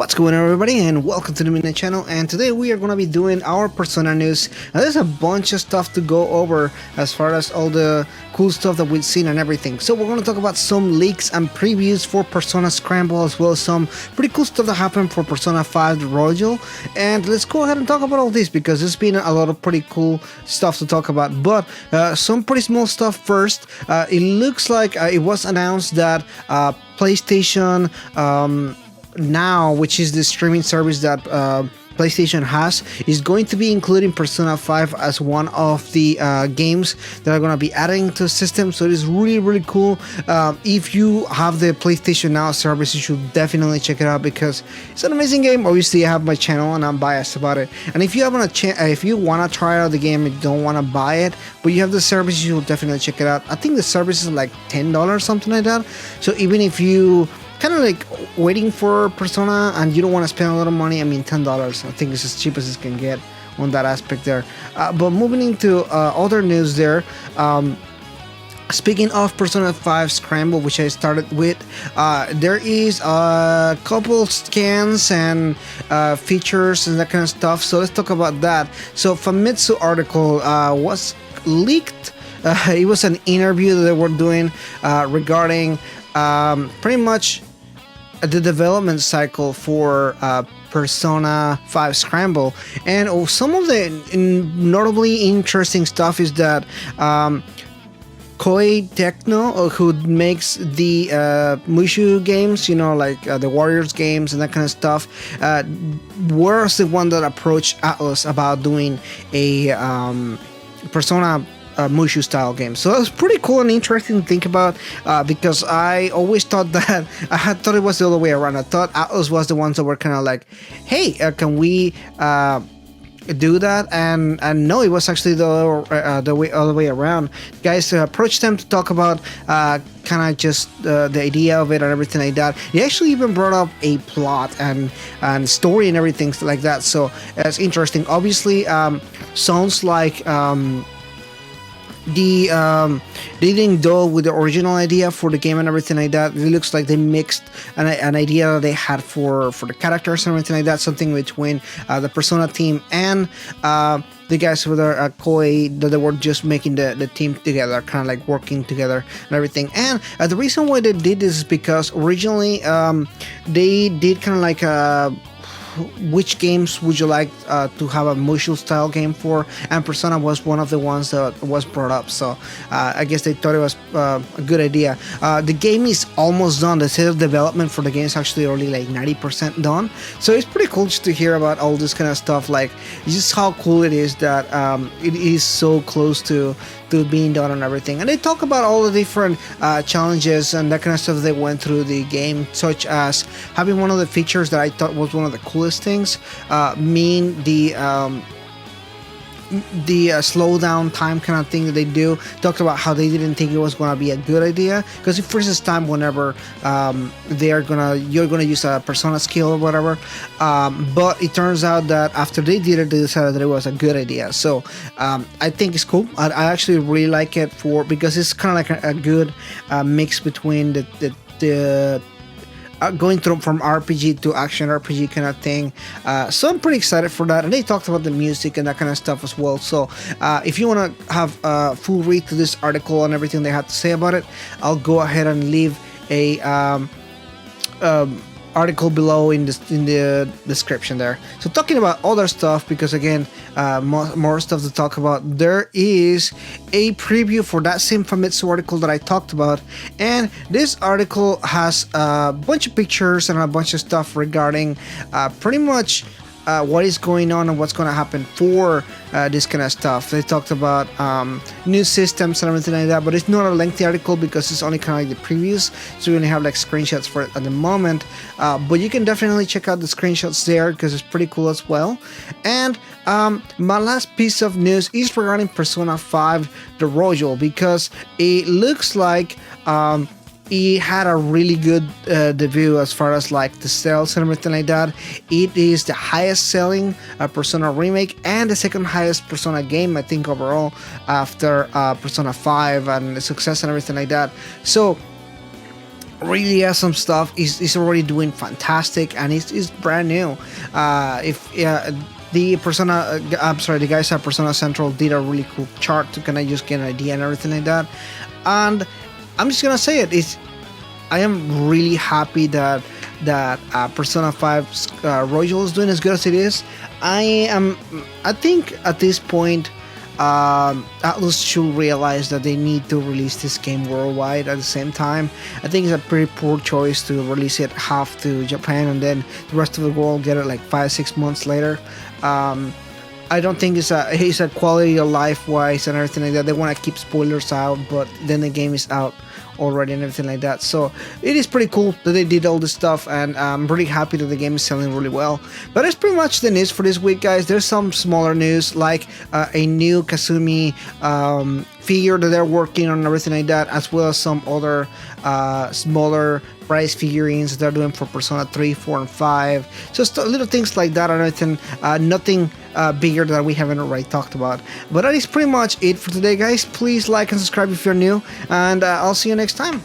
What's going on, everybody, and welcome to the Midnight Channel. And today we are going to be doing our Persona news. Now, there's a bunch of stuff to go over as far as all the cool stuff that we've seen and everything. So we're going to talk about some leaks and previews for Persona Scramble, as well as some pretty cool stuff that happened for Persona 5 The Royal. And let's go ahead and talk about all this, because there's been a lot of pretty cool stuff to talk about. But some pretty small stuff first. It looks like it was announced that PlayStation Now, which is the streaming service that PlayStation has, is going to be including Persona 5 as one of the games that are going to be adding to the system. So it is really cool. If you have the PlayStation Now service, you should definitely check it out, because it's an amazing game. Obviously, I have my channel and I'm biased about it. And if you have if you want to try out the game and don't want to buy it, but you have the service, you should definitely check it out. I think the service is like $10, something like that. So even if you kind of like waiting for Persona and you don't want to spend a lot of money, I mean, $10 I think is as cheap as it can get on that aspect there. But moving into other news there, speaking of Persona 5 Scramble, which I started with, there is a couple scans and features and that kind of stuff. So let's talk about that. So Famitsu article was leaked. It was an interview that they were doing regarding pretty much the development cycle for Persona 5 Scramble. And some of the notably interesting stuff is that Koei Tecmo, who makes the Mushu games, you know, like the Warriors games and that kind of stuff, was the one that approached Atlus about doing a Persona Mushu style game. So it was pretty cool and interesting to think about, because I always thought that I had thought it was the other way around. I thought Atlus was the ones that were kind of like, hey, can we do that? And no, it was actually the other way around. Guys approached them to talk about kind of just the idea of it and everything like that. They actually even brought up a plot and story and everything like that. So it's interesting. Obviously, sounds like they didn't go with the original idea for the game and everything like that. It looks like they mixed an idea that they had for the characters and everything like that, something between the Persona team and the guys who were Koei, that they were just making the team together, kind of like working together and everything. And the reason why they did this is because originally they did kind of like which games would you like to have a Mushu style game for, and Persona was one of the ones that was brought up. So I guess they thought it was a good idea. The game is almost done. The state of development for the game is actually already like 90% done. So it's pretty cool just to hear about all this kind of stuff, like just how cool it is that it is so close to being done and everything. And they talk about all the different challenges and that kind of stuff they went through the game, such as having one of the features that I thought was one of the coolest things, mean the slowdown time kind of thing that they do. Talked about how they didn't think it was going to be a good idea, because for instance, time whenever you're gonna use a Persona skill or whatever, but it turns out that after they did it, they decided that it was a good idea. So I think it's cool. I actually really like it because it's kind of like a good mix between the going through from RPG to action RPG kind of thing. So I'm pretty excited for that. And they talked about the music and that kind of stuff as well. So if you want to have a full read to this article and everything they have to say about it, I'll go ahead and leave a article below in the description there. So talking about other stuff, because again, more stuff to talk about, there is a preview for that same Famitsu article that I talked about, and this article has a bunch of pictures and a bunch of stuff regarding pretty much what is going on and what's going to happen for this kind of stuff. They talked about new systems and everything like that, but it's not a lengthy article because it's only kind of like the previews, so we only have like screenshots for it at the moment. But you can definitely check out the screenshots there, because it's pretty cool as well. And my last piece of news is regarding Persona 5 The Royal, because it looks like it had a really good debut as far as like the sales and everything like that. It is the highest selling Persona remake and the second highest Persona game, I think, overall, after Persona 5 and the success and everything like that. So really awesome stuff. Is already doing fantastic, and it's brand new. If The Persona, I'm sorry, the guys at Persona Central did a really cool chart to kind of just get an idea and everything like that. And I'm just gonna say I am really happy that Persona 5 Royal is doing as good as it is. I think at this point, Atlus should realize that they need to release this game worldwide at the same time. I think it's a pretty poor choice to release it half to Japan and then the rest of the world get it like 5-6 months later. I don't think it's a quality of life wise and everything like that. They want to keep spoilers out, but then the game is out already and everything like that. So it is pretty cool that they did all this stuff, and I'm really happy that the game is selling really well. But that's pretty much the news for this week, guys. There's some smaller news like a new Kazumi figure that they're working on and everything like that, as well as some other smaller price figurines that they're doing for Persona 3, 4, and 5. Just little things like that and everything. Nothing bigger that we haven't already talked about. But that is pretty much it for today, guys. Please like and subscribe if you're new, and I'll see you next time.